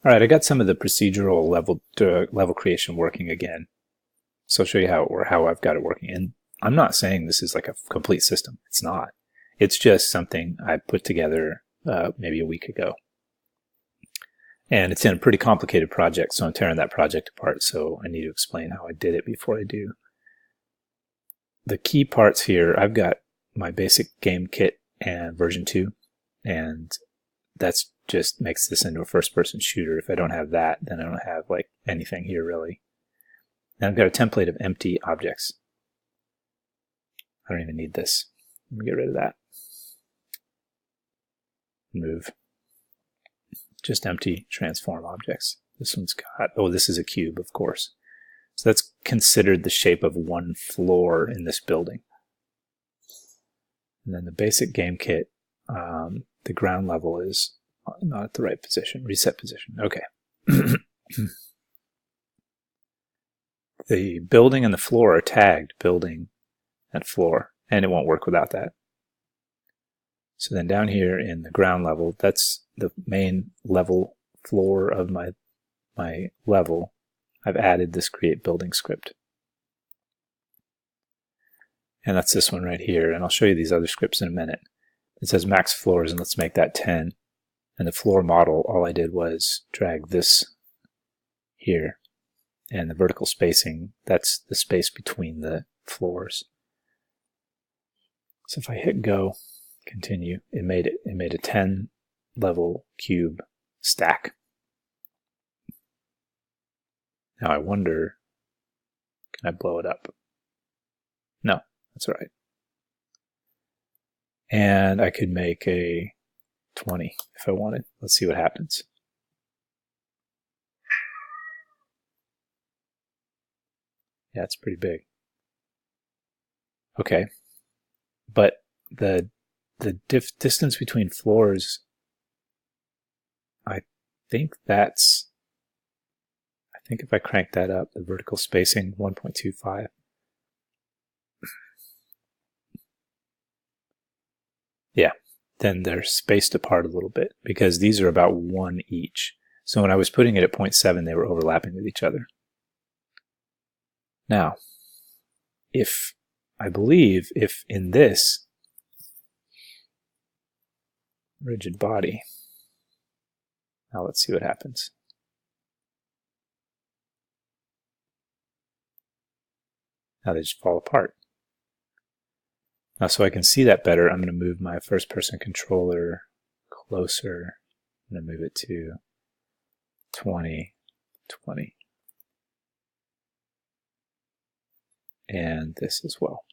All right, I got some of the procedural level creation working again. So I'll show you how I've got it working. And I'm not saying this is like a complete system. It's not. It's just something I put together maybe a week ago. And it's in a pretty complicated project, so I'm tearing that project apart. So I need to explain how I did it before I do. The key parts here, I've got my basic game kit and version 2, and that's just makes this into a first-person shooter. If I don't have that, then I don't have like anything here really. And I've got a template of empty objects. I don't even need this. Let me get rid of that. Move. Just empty transform objects. This one's got, oh, this is a cube, of course. So that's considered the shape of one floor in this building. And then the basic game kit, the ground level is not at the right position, reset position. Okay. The building and the floor are tagged building and floor, and it won't work without that. So then down here in the ground level, that's the main level floor of my level. I've added this create building script. And that's this one right here, and I'll show you these other scripts in a minute. It says max floors, and let's make that 10. And the floor model, all I did was drag this here. And the vertical spacing, that's the space between the floors. So if I hit go, continue, it made a 10 level cube stack. Now I wonder, can I blow it up? No, that's all right. And I could make a 20 if I wanted. Let's see what happens. Yeah, it's pretty big. Okay, but the distance between floors, I think if I crank that up, the vertical spacing 1.25. Yeah, then they're spaced apart a little bit because these are about 1 each. So when I was putting it at 0.7, they were overlapping with each other. Now, I believe if in this rigid body, now let's see what happens. Now they just fall apart. Now so I can see that better, I'm going to move my first person controller closer. I'm going to move it to 20, 20. And this as well.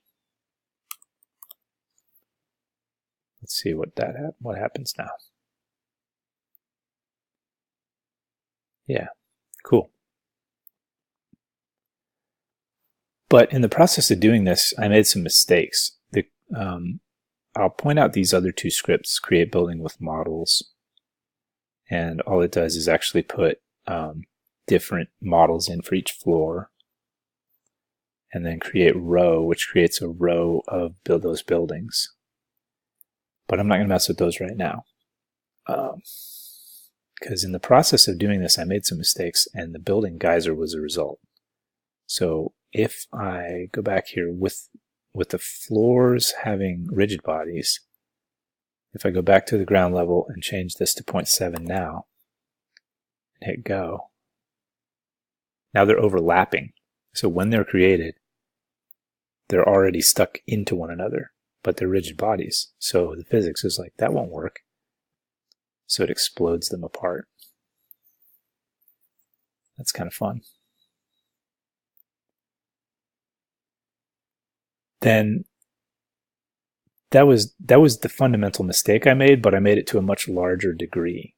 Let's see what happens now. Yeah, cool. But in the process of doing this, I made some mistakes. I'll point out these other two scripts, create building with models, and all it does is actually put different models in for each floor, and then create row, which creates a row of those buildings. But I'm not going to mess with those right now. Because in the process of doing this, I made some mistakes, and the building geyser was a result. So if I go back here with the floors having rigid bodies, if I go back to the ground level and change this to 0.7 now, and hit go, now they're overlapping. So when they're created, they're already stuck into one another, but they're rigid bodies. So the physics is like, that won't work. So it explodes them apart. That's kind of fun. Then that was the fundamental mistake I made, but I made it to a much larger degree.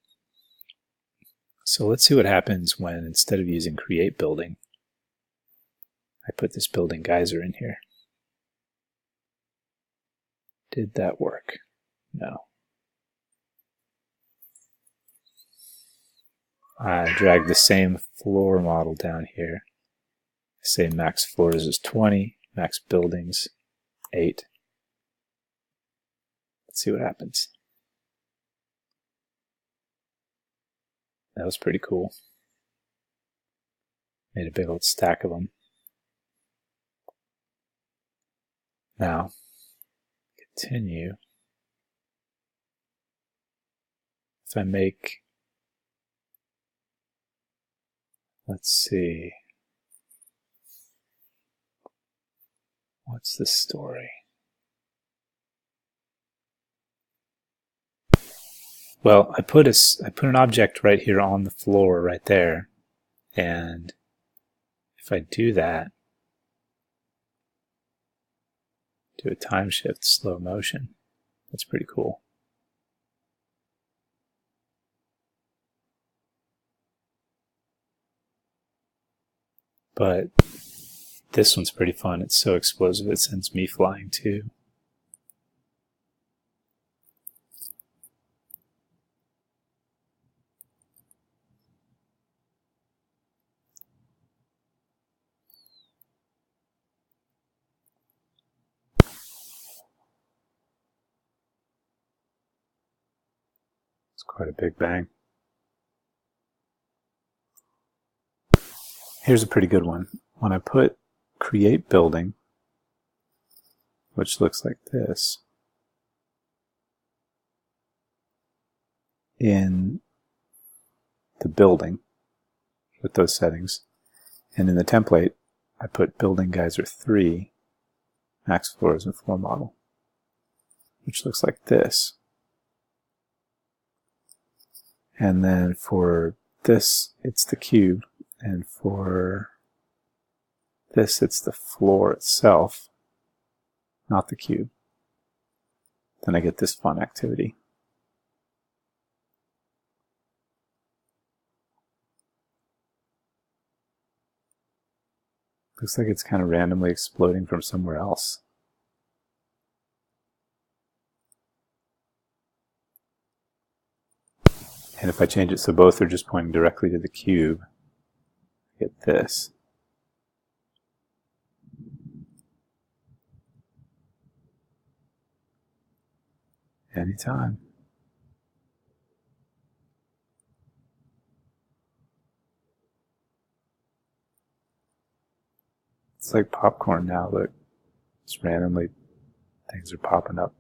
So let's see what happens when, instead of using create building, I put this building geyser in here. Did that work? No. I drag the same floor model down here. I say max floors is 20, max buildings 8. Let's see what happens. That was pretty cool. Made a big old stack of them. Now, continue. If I make, let's see, what's the story? Well, I put an object right here on the floor right there, and if I do that, do a time shift slow motion, that's pretty cool. But this one's pretty fun. It's so explosive it sends me flying too. It's quite a big bang. Here's a pretty good one. When I put create building, which looks like this, in the building with those settings, and in the template, I put building geyser 3, max floors and floor model, which looks like this. And then for this, it's the cube, and for this, it's the floor itself, not the cube. Then I get this fun activity. Looks like it's kind of randomly exploding from somewhere else. And if I change it so both are just pointing directly to the cube, I get this. Anytime. It's like popcorn now, look. Just randomly, things are popping up.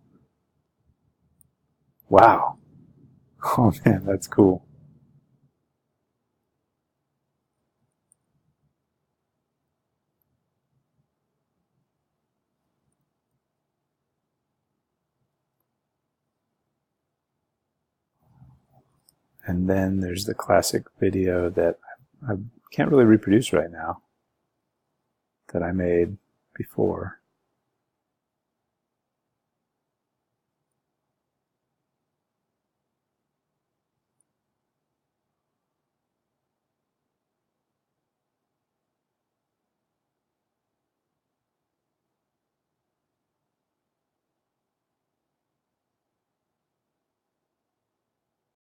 Wow. Oh man, that's cool. And then there's the classic video that I can't really reproduce right now that I made before.